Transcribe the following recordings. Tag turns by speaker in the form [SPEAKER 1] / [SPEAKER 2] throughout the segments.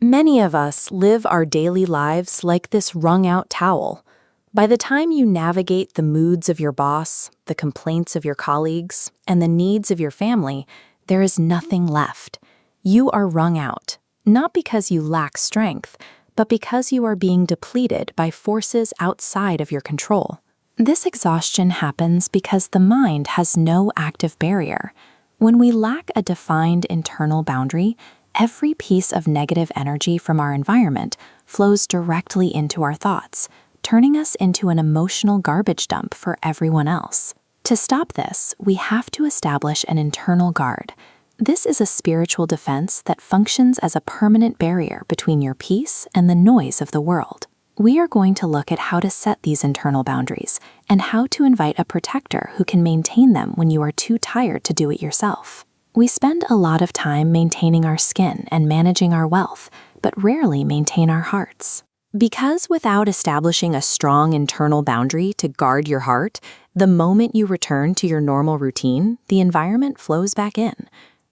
[SPEAKER 1] Many of us live our daily lives like this wrung-out towel. By the time you navigate the moods of your boss, the complaints of your colleagues, and the needs of your family, there is nothing left. You are wrung out, not because you lack strength, but because you are being depleted by forces outside of your control. This exhaustion happens because the mind has no active barrier. When we lack a defined internal boundary, every piece of negative energy from our environment flows directly into our thoughts, turning us into an emotional garbage dump for everyone else. To stop this, we have to establish an internal guard. This is a spiritual defense that functions as a permanent barrier between your peace and the noise of the world. We are going to look at how to set these internal boundaries and how to invite a protector who can maintain them when you are too tired to do it yourself. We spend a lot of time maintaining our skin and managing our wealth, but rarely maintain our hearts. Because without establishing a strong internal boundary to guard your heart, the moment you return to your normal routine, the environment flows back in.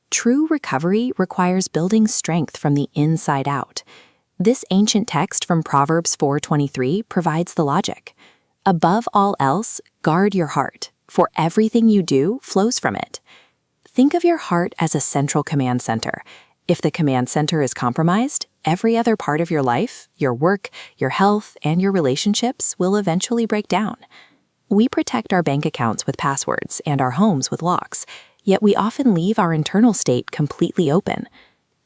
[SPEAKER 1] True recovery requires building strength from the inside out. This ancient text from Proverbs 4:23 provides the logic. Above all else, guard your heart, for everything you do flows from it. Think of your heart as a central command center. If the command center is compromised, every other part of your life, your work, your health, and your relationships will eventually break down. We protect our bank accounts with passwords and our homes with locks, yet we often leave our internal state completely open.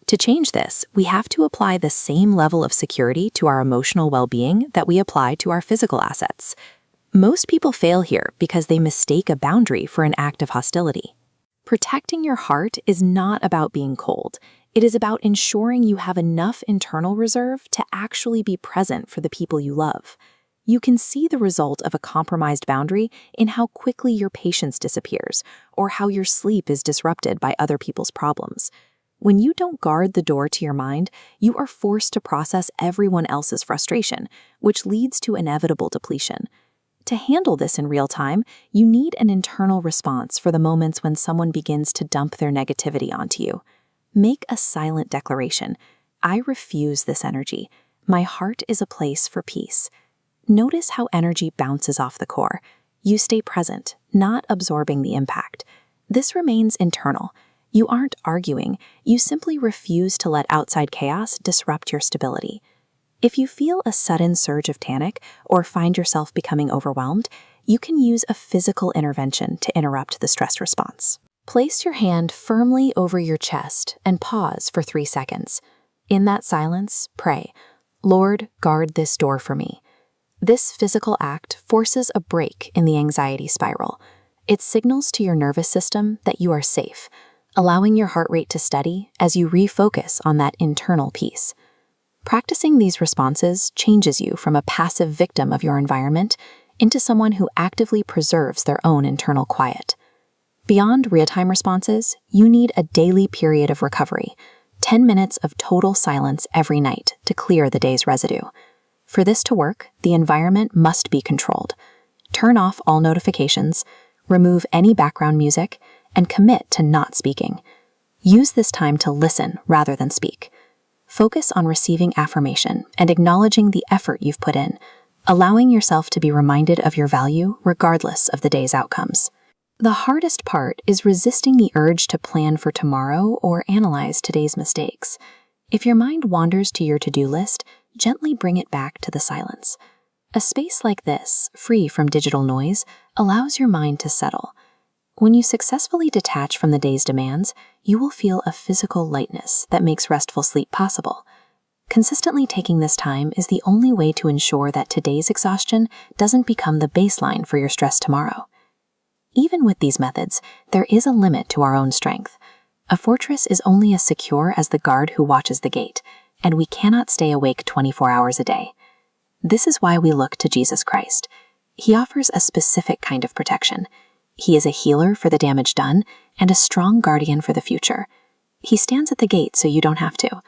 [SPEAKER 1] To change this, we have to apply the same level of security to our emotional well-being that we apply to our physical assets. Most people fail here because they mistake a boundary for an act of hostility. Protecting your heart is not about being cold. It is about ensuring you have enough internal reserve to actually be present for the people you love. You can see the result of a compromised boundary in how quickly your patience disappears or how your sleep is disrupted by other people's problems. When you don't guard the door to your mind, you are forced to process everyone else's frustration, which leads to inevitable depletion. To handle this in real time, you need an internal response for the moments when someone begins to dump their negativity onto you. Make a silent declaration. I refuse this energy. My heart is a place for peace. Notice how energy bounces off the core. You stay present, not absorbing the impact. This remains internal. You aren't arguing. You simply refuse to let outside chaos disrupt your stability. If you feel a sudden surge of panic or find yourself becoming overwhelmed, you can use a physical intervention to interrupt the stress response. Place your hand firmly over your chest and pause for 3 seconds. In that silence, pray, "Lord, guard this door for me." This physical act forces a break in the anxiety spiral. It signals to your nervous system that you are safe, allowing your heart rate to steady as you refocus on that internal peace. Practicing these responses changes you from a passive victim of your environment into someone who actively preserves their own internal quiet. Beyond real-time responses, you need a daily period of recovery, 10 minutes of total silence every night to clear the day's residue. For this to work, the environment must be controlled. Turn off all notifications, remove any background music, and commit to not speaking. Use this time to listen rather than speak. Focus on receiving affirmation and acknowledging the effort you've put in, allowing yourself to be reminded of your value regardless of the day's outcomes. The hardest part is resisting the urge to plan for tomorrow or analyze today's mistakes. If your mind wanders to your to-do list, gently bring it back to the silence. A space like this, free from digital noise, allows your mind to settle. When you successfully detach from the day's demands, you will feel a physical lightness that makes restful sleep possible. Consistently taking this time is the only way to ensure that today's exhaustion doesn't become the baseline for your stress tomorrow. Even with these methods, there is a limit to our own strength. A fortress is only as secure as the guard who watches the gate, and we cannot stay awake 24 hours a day. This is why we look to Jesus Christ. He offers a specific kind of protection. He is a healer for the damage done and a strong guardian for the future. He stands at the gate so you don't have to.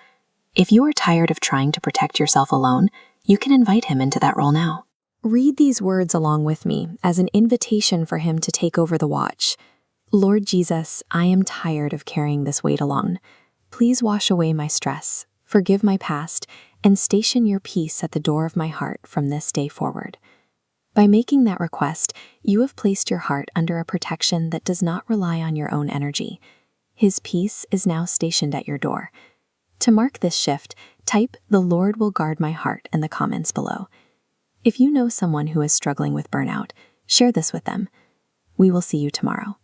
[SPEAKER 1] If you are tired of trying to protect yourself alone, you can invite him into that role now. Read these words along with me as an invitation for him to take over the watch. Lord Jesus, I am tired of carrying this weight alone. Please wash away my stress. forgive my past, and station your peace at the door of my heart from this day forward. By making that request, you have placed your heart under a protection that does not rely on your own energy. His peace is now stationed at your door. To mark this shift, type "The Lord will guard my heart" in the comments below. If you know someone who is struggling with burnout, share this with them. We will see you tomorrow.